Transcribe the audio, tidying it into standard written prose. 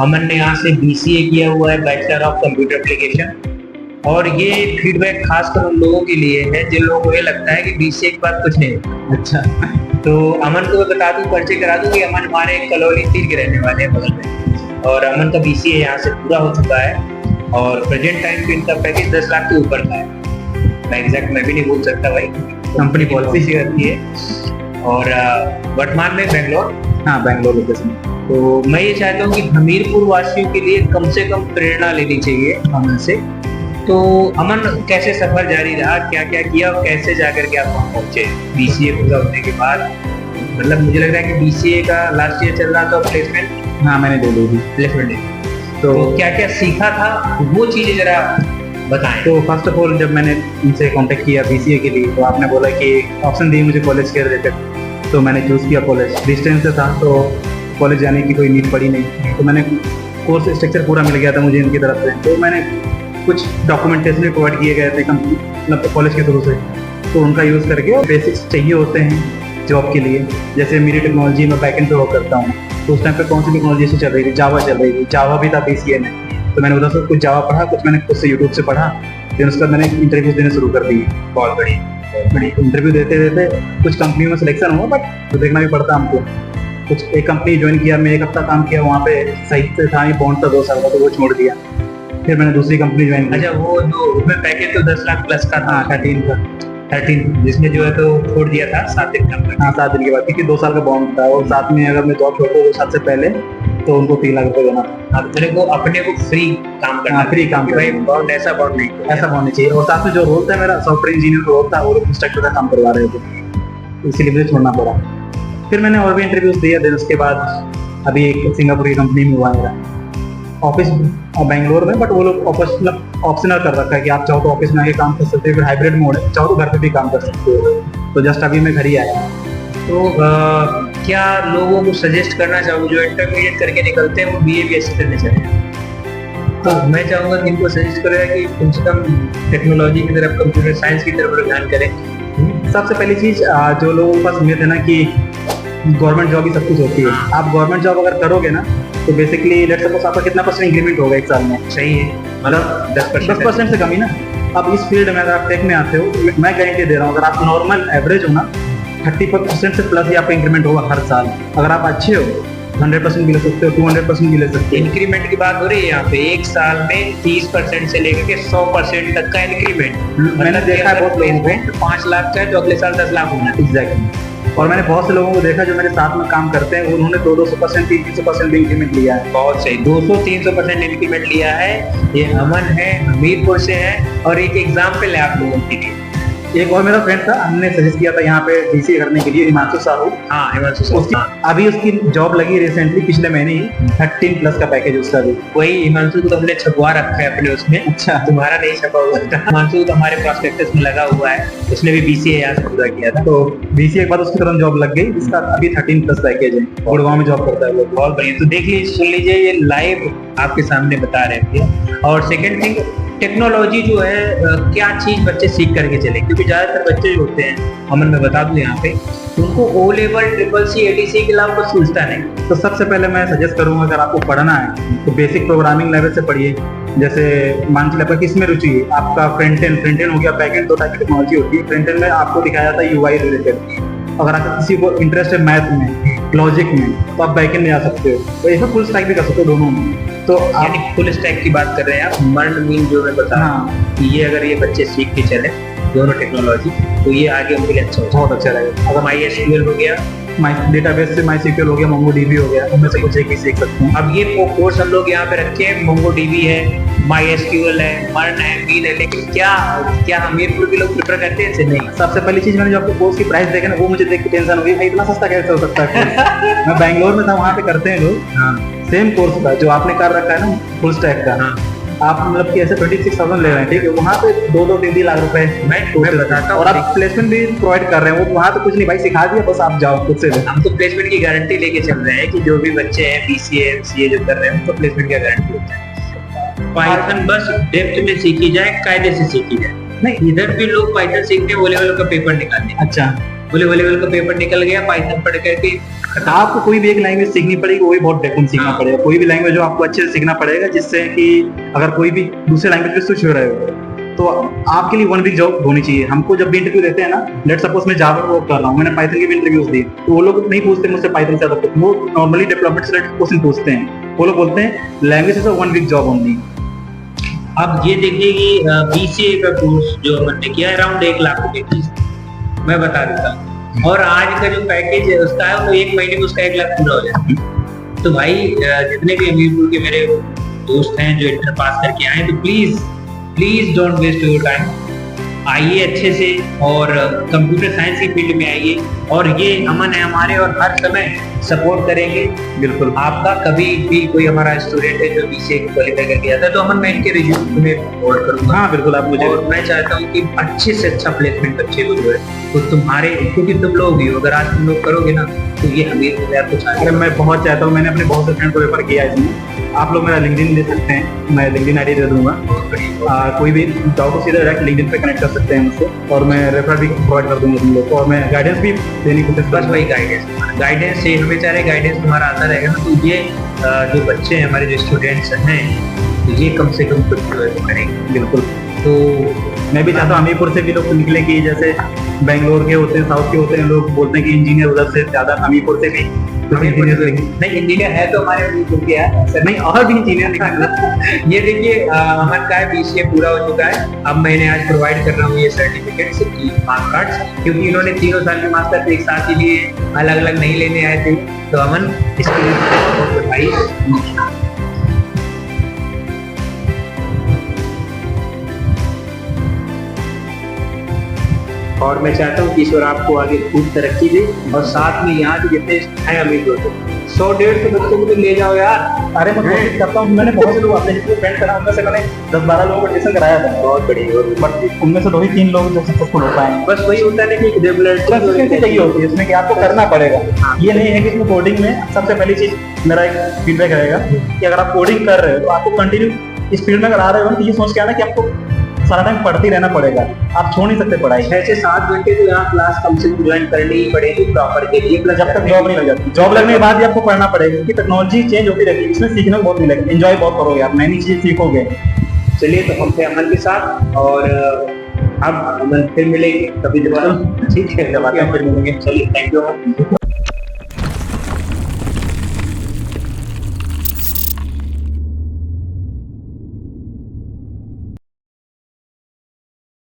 अमन ने यहाँ से बीसीए किया हुआ है, बैचलर ऑफ कंप्यूटर एप्लीकेशन। और ये फीडबैक खासकर उन लोगों के लिए है जिन लोगों को ये लगता है कि बीसीए के बाद कुछ नहीं। अच्छा। तो अमन को मैं बता दूं, परिचय करा दूं कि अमन हमारे कलौली 3 के रहने वाले हैं, बगल में। और अमन का बीसीए यहाँ से पूरा हो चुका है और प्रेजेंट टाइम पे इनका पैकेज 10 लाख के ऊपर का है। मैं एग्जैक्ट मैं भी नहीं बोल सकता भाई, कंपनी पॉलिसी शेयर करती है। और वर्तमान में बेंगलोर, हाँ बेंगलोर लोकेशन। तो मैं ये चाहता हूँ कि हमीरपुर वासियों के लिए कम से कम प्रेरणा लेनी चाहिए अमन से। तो अमन, कैसे सफर जारी रहा, क्या क्या किया और कैसे जाकर के आप वहाँ पहुंचे बीसीए पूरा होने के बाद? मतलब मुझे लग रहा है कि बीसीए का लास्ट ईयर चल रहा था, प्लेसमेंट? हाँ मैंने ले ली थी प्लेसमेंट। तो क्या क्या सीखा था वो चीजें जरा बताएं। तो फर्स्ट ऑफ ऑल जब मैंने इनसे कांटेक्ट किया बीसीए के लिए, तो आपने बोला कि ऑप्शन दी मुझे कॉलेज के रिलेटेड। तो मैंने चूज़ किया कॉलेज। डिस्टेंस से था तो कॉलेज जाने की कोई नीड पड़ी नहीं। तो मैंने कोर्स स्ट्रक्चर पूरा मिल गया था मुझे इनकी तरफ से। तो मैंने कुछ डॉक्यूमेंटेशन भी प्रोवाइड किए गए थे मतलब कॉलेज के थ्रू से। तो उनका यूज़ करके बेसिक्स चाहिए होते हैं जॉब के लिए। जैसे मेरी टेक्नोलॉजी में बैकएंड पे वर्क करता हूँ, तो उस टाइम पे कौन सी टेक्नोलॉजी से चल रही थी? जावा चल रही थी। जावा भी था बीसीए में। तो मैंने उधर से कुछ जावा पढ़ा, कुछ मैंने खुद से यूट्यूब से पढ़ा। फिर उसके बाद मैंने इंटरव्यूज देने शुरू कर दिए। बहुत बड़ी इंटरव्यू देते देते कुछ कंपनियों में सिलेक्शन हुआ, बट तो देखना भी पड़ता हमको। कुछ एक कंपनी ज्वाइन किया, मैं 1 हफ्ता काम किया वहाँ पे, सही से था नहीं, बॉन्ड था 2 साल का, तो वो छोड़ दिया। फिर मैंने दूसरी कंपनी ज्वाइन की। अच्छा, वो जो उसमें पैकेज तो 10 लाख प्लस का था। हाँ 13 का। 13, जिसमें जो है तो छोड़ दिया था 7 दिन का। हाँ 7 दिन के बाद, क्योंकि 2 साल का बॉन्ड था और साथ में अगर मैं जॉब छोड़ता हूँ 7 से पहले तो उनको 3 लाख रुपये देना था। अब तेरे को अपने को फ्री काम करना, फ्री काम भाई बॉन्ड ऐसा बॉन्ड नहीं, ऐसा बॉन्ड नहीं चाहिए। और साथ में जो रोल था मेरा सॉफ्टवेयर इंजीनियर का रोल था, वो इंस्ट्रक्टर का काम करवा रहे थे, इसीलिए मुझे छोड़ना पड़ा। फिर मैंने और भी इंटरव्यूज दिया। देन उसके बाद अभी एक सिंगापुर की कंपनी में हुआ मेरा ऑफिस बेंगलोर में, बट वो लोग ऑप्शनल कर रखा है कि आप चाहो तो ऑफिस में आके काम कर सकते हो, फिर हाइब्रिड मोड है, चाहो तो घर पे भी काम कर सकते हो। तो जस्ट अभी मैं घर ही आया। तो क्या लोगों को सजेस्ट करना चाहूँ जो इंटरमीडिएट करके निकलते हैं वो बीएबीएस करने चाहिए? तो मैं चाहूँगा कि इनको सजेस्ट करेगा कि कम से कम टेक्नोलॉजी की तरफ, कंप्यूटर साइंस की तरफ रुझान करें। सबसे पहली चीज़, जो लोगों के पास उम्मीद है ना कि गवर्नमेंट जॉब ही सब कुछ होती है, आप गवर्नमेंट जॉब अगर करोगे ना तो बेसिकली लेट्स सपोज आपका कितना % इंक्रीमेंट होगा 1 साल में? सही है, मतलब 10% से कम ही ना। अब इस फील्ड में अगर आप टेक में आते हो, मैं गारंटी दे रहा हूँ, अगर आप नॉर्मल एवरेज हो ना 30% से प्लस ही आपका इंक्रीमेंट होगा हर साल। अगर आप अच्छे हो 100% भी ले सकते हो, 200% भी ले सकते हो। इंक्रीमेंट की बात हो रही है यहाँ पे, 1 साल में 30% से लेकर के 100% तक का इंक्रीमेंट। मैंने देखा है बहुत लोगों को 5 लाख का है तो अगले साल 10 लाख होना। एग्जैक्टली। और मैंने बहुत से लोगों को देखा जो मेरे साथ में काम करते हैं, उन्होंने 200%, 300% भी इंक्रीमेंट लिया है। बहुत सही, 200-300% इंक्रीमेंट लिया है। ये अमन है, हमीरपुर से है। और एक एग्जाम्पल है आप लोगों के लिए, एक और मेरा फ्रेंड था, हमने सजेस्ट किया था यहाँ पे बीसीए करने के लिए, हिमांशु साहू। हाँ हिमांशु साहू। उसकी अभी उसकी जॉब लगी रिसेंटली, पिछले महीने ही। 13 प्लस का पैकेज उसका भी। वही हिमांशु को तो हमने छपवा रखा है अपने उसमें। अच्छा, तुम्हारा नहीं छपा हुआ था। हिमांशु तो हमारे प्रॉस्पेक्टस में लगा हुआ है, उसने भी बीसीए यहाँ से पूरा किया था। तो बीसीए के बाद उसकी तुरंत जॉब लग गई। इसका अभी 13 प्लस पैकेज है, गुड़गांव में जॉब करता है वो। बहुत बढ़िया। तो देख लीजिए, सुन लीजिए, ये लाइव आपके सामने बता रहे थे। और सेकेंड थिंग, टेक्नोलॉजी जो है क्या चीज बच्चे सीख करके चले, क्योंकि ज्यादातर बच्चे जो होते हैं, अमन मैं बता दूं यहाँ पे, उनको ओ लेवल, CCC, ATC के अलावा कुछ सूझता नहीं। तो सबसे पहले मैं सजेस्ट करूंगा, अगर आपको पढ़ना है तो बेसिक प्रोग्रामिंग लेवल से पढ़िए। जैसे मान लीजिए आपका किस में रुचि है, आपका फ्रंट एंड हो गया, बैक एंड, 2 टाइप की टेक्नोलॉजी होती है। फ्रंट एंड में आपको दिखाया जाता है UI रिलेटेड। अगर आपका किसी को इंटरेस्ट है मैथ में, लॉजिक में, तो आप बैक एंड में आ सकते हो। तो ऐसा फुल स्टैक भी कर सकते हो दोनों में। तो यानी फुल स्टैक की बात कर रहे हैं आप, मर्न मीन जो मैं बता रहा हूँ कि ये अगर ये बच्चे सीख के चले दोनों टेक्नोलॉजी, तो ये आगे उनके लिए अच्छा बहुत अच्छा रहेगा। अगर MySQL हो गया, डेटाबेस से MySQL हो गया, MongoDB हो गया, उनमें से कुछ एक ही सीख सकते हैं। अब ये कोर्स हम लोग यहाँ पे रखे हैं, MongoDB है, MySQL है, मर्न है, मीन है, लेकिन क्या हमीरपुर के लोग प्रेफर करते हैं? नहीं। सबसे पहली चीज, मैंने जो आपको कोर्स की प्राइस देखा ना, वो मुझे देख के टेंशन हो गई, भाई इतना सस्ता कैसे हो सकता है? मैं बैंगलोर में था, वहाँ पे करते हैं लोग। हाँ, सेम कोर्स था जो आपने कर रखा है ना, फुल स्टैक का। हाँ, आप मतलब कि ऐसे 26,000 ले रहे हैं, ठीक है? वहाँ पे 2-3 लाख रुपए मैं बताता हूँ। और आप प्लेसमेंट भी प्रोवाइड कर रहे हैं। वो वहाँ तो कुछ नहीं भाई, सिखा दिया बस, आप जाओ खुद से। हम तो प्लेसमेंट की गारंटी लेके चल रहे हैं कि जो भी बच्चे हैं BCA MCA जो कर रहे हैं, उनको प्लेसमेंट की गारंटी होता है। पाइथन बस डेप्थ में सीखी जाए, कायदे से सीखी जाए। नहीं, इधर भी लोग पाइथन सीखते हैं, वो लेवल का पेपर निकालने। अच्छा, वो लेवल का पेपर निकल गया, पाइथन पढ़ करके आपको कोई भी एक लैंग्वेज सीखनी पड़ेगी, वही बहुत डेफिनेट सीखना हाँ। पड़ेगा। कोई भी लैंग्वेज जो आपको अच्छे से सीखना पड़ेगा, जिससे कि अगर कोई भी दूसरे लैंग्वेज पे स्विच हो रहे हो तो आपके लिए 1 वीक जॉब होनी चाहिए। हमको जब भी इंटरव्यू देते हैं ना, लेट सपोज मैं जावा वर्क कर रहा हूँ, मैंने पाइथन के भी इंटरव्यूज दिए, तो वो लोग नहीं पूछते मुझसे पाइथन से ज्यादा, वो नॉर्मली डेवलपमेंट से रिलेटेड क्वेश्चन पूछते हैं। वो लोग बोलते हैं language is 1 week job only. अब ये देखिए कि बीसीए का कोर्स जो हमने किया है अराउंड 1 लाख रुपए फीस मैं बता देता हूँ, और आज का जो पैकेज है उसका है वो 1 महीने में उसका 1 लाख पूरा हो जाता है। तो भाई जितने भी हमीरपुर के मेरे दोस्त हैं जो इंटर पास करके आए, तो please don't waste your time, आइए अच्छे से और कंप्यूटर साइंस की फील्ड में आइए, और ये अमन है हमारे और हर समय सपोर्ट करेंगे। बिल्कुल। आपका कभी भी कोई हमारा स्टूडेंट है जो बीसीए क्वालिफाई करके आता है तो अमन मैं इनके रिज्यूम में होल्ड करूंगा। हाँ बिल्कुल, आप मुझे, और मैं चाहता हूँ कि अच्छे से अच्छा प्लेसमेंट अच्छे को जो है तो तुम्हारे, क्योंकि तुम लोग ही हो, अगर आज तुम लोग करोगे ना तो ये हमीरपुर में कुछ अरे मैं बहुत चाहता हूँ, मैंने अपने बहुत से फ्रेंड को रेफर किया है इसमें। आप लोग मेरा लिंक्डइन दे सकते हैं, मैं लिंक्डइन आईडी दे दूंगा। कोई भी डाउट हो सीधा डायरेक्ट लिंक्डइन पे कनेक्ट कर सकते हैं मुझसे, और मैं रेफर भी प्रोवाइड कर दूंगा तुम लोग को, और मैं गाइडेंस भी देने की कोशिश बस वही गाइडेंस से हमें चाहे गाइडेंस तुम्हारा आता रहेगा ना, तो ये जो बच्चे हैं हमारे जो स्टूडेंट्स हैं तो ये कम से कम कुछ जो है तो करेंगे। बिल्कुल। तो मैं भी चाहता हूँ हमीरपुर से भी लोग निकले, कि जैसे बेंगलोर के होते हैं, साउथ के होते हैं, लोग बोलते हैं कि इंजीनियर उधर से ज्यादा हमीरपुर से भी नहीं, इंजीनियर है तो हमारे हमीरपुर के है सर, नहीं और भी इंजीनियर निकल। ये देखिए अमन का है बीसीए पूरा हो चुका है, अब मैंने आज प्रोवाइड कर रहा हूँ ये सर्टिफिकेट्स की मार्क्स कार्ड्स, क्योंकि इन्होंने 3 साल के मार्क्स कार्ड एक साथ ही लिए, अलग अलग नहीं लेने आए थे। तो अमन इसके लिए बहुत बधाई। और मैं चाहता हूँ कि ईश्वर आपको आगे खूब तरक्की दे, और साथ में यहाँ के जितने हैं अमीर 100-150 बच्चों को तो ले जाओ यार। अरे मैं कोशिश करता हूँ, मैंने बहुत से लोग अपने जितने फ्रेंड करा, उनमें से मैंने 10-12 लोगों को एडमिशन कराया था, बहुत बढ़िया, बट उनमें से 2-3 लोग जो सक्सेसफुल हो पाए। बस वही होता है ना कि कंसिस्टेंसी चाहिए होती है इसमें, कि आपको करना पड़ेगा। ये नहीं है कि इसमें कोडिंग में सबसे पहली चीज मेरा एक फीडबैक रहेगा कि अगर आप कोडिंग कर रहे हो तो आपको कंटिन्यू इस फील्ड में अगर आ रहे हो तो ये सोच के आना कि आपको सारा टाइम पढ़ते रहना पड़ेगा, आप छोड़ नहीं सकते पढ़ाई। 6 से 7 घंटे तो यहाँ क्लास कम से कम ज्वाइन करनी ही पड़ेगी प्रॉपर के लिए, जब तक जॉब नहीं लग जाती। जॉब लगने के बाद ही आपको पढ़ना पड़ेगा, क्योंकि टेक्नोलॉजी चेंज होती रहती है, इसमें सीखने को बहुत मिलेगा, एंजॉय बहुत करोगे आप, नई नई चीजें सीखोगे। चलिए तो हम थे अमन के साथ, और अब अमन फिर मिलेंगे कभी दोबारा, ठीक है, फिर मिलेंगे। चलिए, थैंक यू।